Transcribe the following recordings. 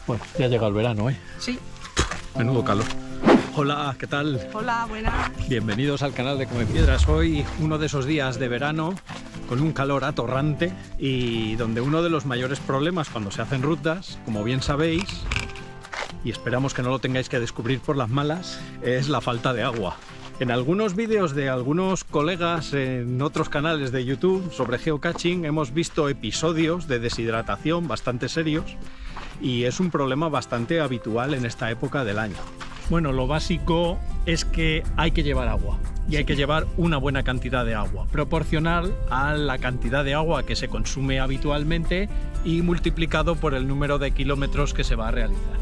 Bueno, ya llega el verano, ¿eh? Sí. Menudo calor. Hola, ¿qué tal? Hola, buenas. Bienvenidos al canal de Come Piedras. Hoy uno de esos días de verano con un calor atorrante y donde uno de los mayores problemas cuando se hacen rutas, como bien sabéis, y esperamos que no lo tengáis que descubrir por las malas, es la falta de agua. En algunos vídeos de algunos colegas en otros canales de YouTube sobre geocaching hemos visto episodios de deshidratación bastante serios y es un problema bastante habitual en esta época del año. Bueno, lo básico es que hay que llevar agua y hay que llevar una buena cantidad de agua, proporcional a la cantidad de agua que se consume habitualmente y multiplicado por el número de kilómetros que se va a realizar.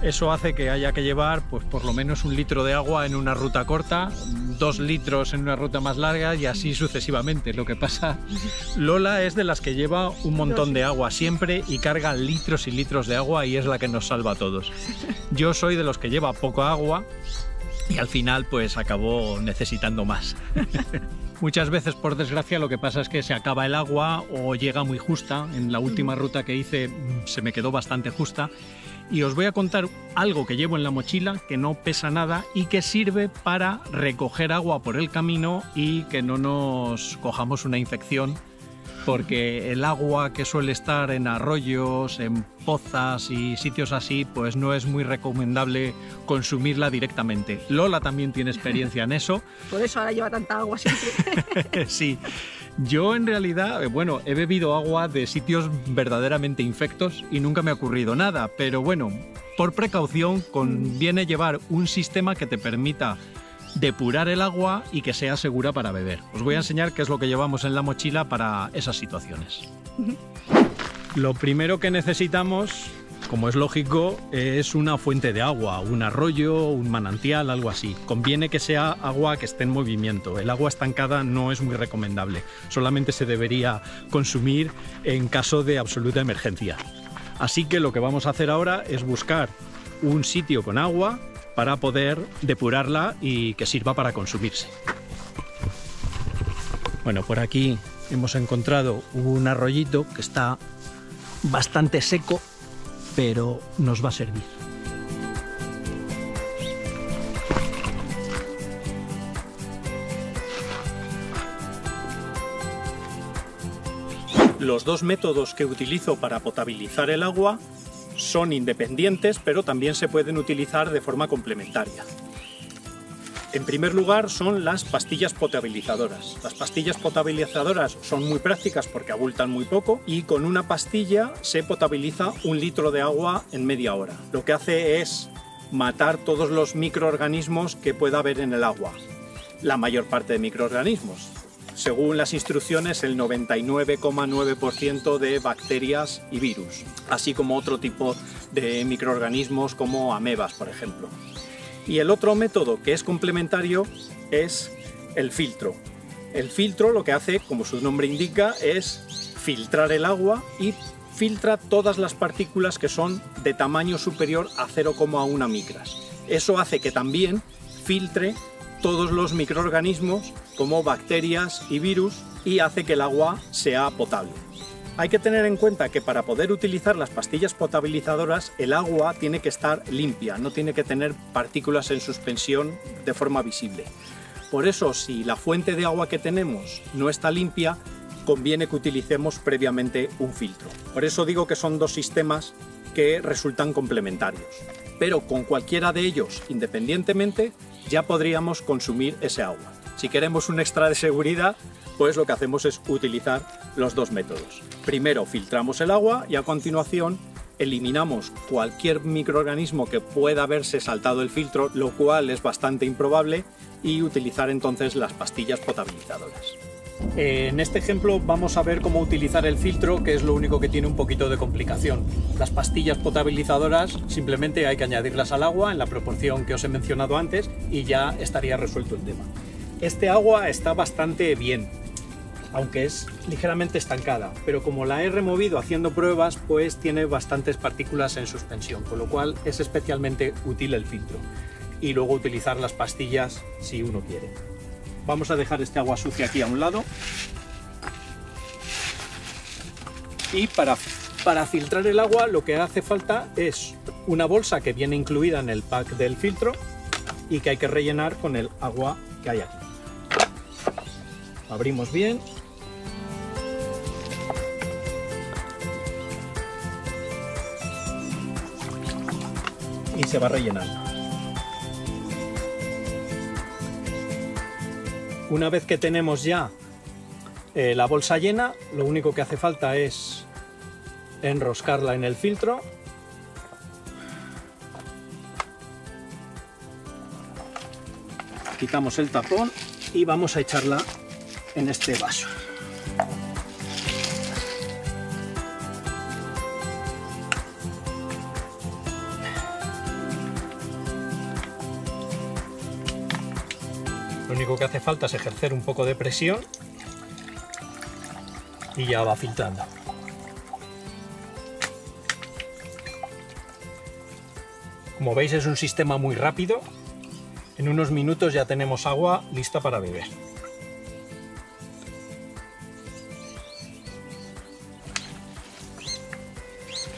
Eso hace que haya que llevar pues por lo menos 1 litro de agua en una ruta corta, 2 litros en una ruta más larga y así sucesivamente. Lo que pasa, Lola es de las que lleva un montón de agua siempre y carga litros y litros de agua y es la que nos salva a todos. Yo soy de los que lleva poca agua y al final pues acabo necesitando más. Muchas veces, por desgracia, lo que pasa es que se acaba el agua o llega muy justa. En la última ruta que hice se me quedó bastante justa. Y os voy a contar algo que llevo en la mochila, que no pesa nada y que sirve para recoger agua por el camino y que no nos cojamos una infección, porque el agua que suele estar en arroyos, en pozas y sitios así, pues no es muy recomendable consumirla directamente. Lola también tiene experiencia en eso. Por eso ahora lleva tanta agua siempre. Sí. Yo en realidad, bueno, he bebido agua de sitios verdaderamente infectos y nunca me ha ocurrido nada, pero bueno, por precaución conviene llevar un sistema que te permita depurar el agua y que sea segura para beber. Os voy a enseñar qué es lo que llevamos en la mochila para esas situaciones. Lo primero que necesitamos, como es lógico, es una fuente de agua, un arroyo, un manantial, algo así. Conviene que sea agua que esté en movimiento. El agua estancada no es muy recomendable. Solamente se debería consumir en caso de absoluta emergencia. Así que lo que vamos a hacer ahora es buscar un sitio con agua para poder depurarla y que sirva para consumirse. Bueno, por aquí hemos encontrado un arroyito que está bastante seco, pero nos va a servir. Los dos métodos que utilizo para potabilizar el agua son independientes, pero también se pueden utilizar de forma complementaria. En primer lugar son las pastillas potabilizadoras. Las pastillas potabilizadoras son muy prácticas porque abultan muy poco y con una pastilla se potabiliza 1 litro de agua en media hora. Lo que hace es matar todos los microorganismos que pueda haber en el agua. La mayor parte de microorganismos. Según las instrucciones, el 99,9% de bacterias y virus, así como otro tipo de microorganismos como amebas, por ejemplo. Y el otro método que es complementario es el filtro. El filtro lo que hace, como su nombre indica, es filtrar el agua y filtra todas las partículas que son de tamaño superior a 0,1 micras. Eso hace que también filtre todos los microorganismos como bacterias y virus y hace que el agua sea potable. Hay que tener en cuenta que para poder utilizar las pastillas potabilizadoras el agua tiene que estar limpia, no tiene que tener partículas en suspensión de forma visible. Por eso, si la fuente de agua que tenemos no está limpia, conviene que utilicemos previamente un filtro. Por eso digo que son dos sistemas que resultan complementarios. Pero con cualquiera de ellos, independientemente, ya podríamos consumir ese agua. Si queremos un extra de seguridad, pues lo que hacemos es utilizar los dos métodos. Primero filtramos el agua y a continuación eliminamos cualquier microorganismo que pueda haberse saltado el filtro, lo cual es bastante improbable, y utilizar entonces las pastillas potabilizadoras. En este ejemplo vamos a ver cómo utilizar el filtro, que es lo único que tiene un poquito de complicación. Las pastillas potabilizadoras simplemente hay que añadirlas al agua en la proporción que os he mencionado antes y ya estaría resuelto el tema. Este agua está bastante bien, aunque es ligeramente estancada, pero como la he removido haciendo pruebas, pues tiene bastantes partículas en suspensión, con lo cual es especialmente útil el filtro. Y luego utilizar las pastillas si uno quiere. Vamos a dejar este agua sucia aquí a un lado. Y para Para filtrar el agua lo que hace falta es una bolsa que viene incluida en el pack del filtro y que hay que rellenar con el agua que hay aquí. Abrimos bien. Y se va rellenando. Una vez que tenemos ya la bolsa llena, lo único que hace falta es enroscarla en el filtro. Quitamos el tapón y vamos a echarla en este vaso. Lo único que hace falta es ejercer un poco de presión y ya va filtrando. Como veis, es un sistema muy rápido. En unos minutos ya tenemos agua lista para beber.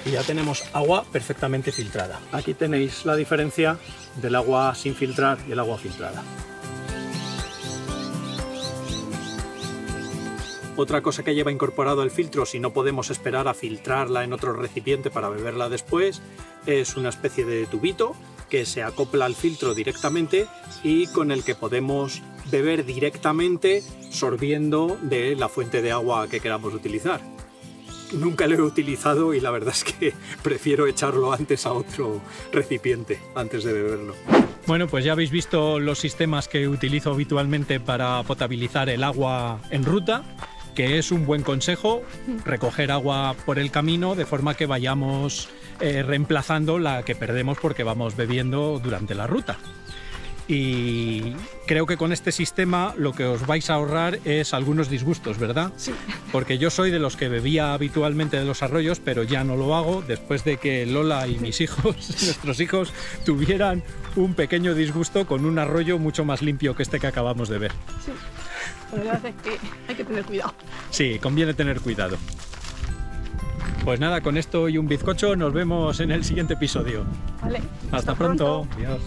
Y ya tenemos agua perfectamente filtrada. Aquí tenéis la diferencia del agua sin filtrar y el agua filtrada. Otra cosa que lleva incorporado el filtro, si no podemos esperar a filtrarla en otro recipiente para beberla después, es una especie de tubito que se acopla al filtro directamente y con el que podemos beber directamente sorbiendo de la fuente de agua que queramos utilizar. Nunca lo he utilizado y la verdad es que prefiero echarlo antes a otro recipiente antes de beberlo. Bueno, pues ya habéis visto los sistemas que utilizo habitualmente para potabilizar el agua en ruta, que es un buen consejo recoger agua por el camino de forma que vayamos reemplazando la que perdemos porque vamos bebiendo durante la ruta. Y creo que con este sistema lo que os vais a ahorrar es algunos disgustos, ¿verdad? Sí. Porque yo soy de los que bebía habitualmente de los arroyos, pero ya no lo hago después de que Lola y mis hijos, nuestros hijos, tuvieran un pequeño disgusto con un arroyo mucho más limpio que este que acabamos de ver. Sí. La verdad es que hay que tener cuidado. Sí, conviene tener cuidado. Pues nada, con esto y un bizcocho nos vemos en el siguiente episodio. Vale. Hasta pronto. Adiós.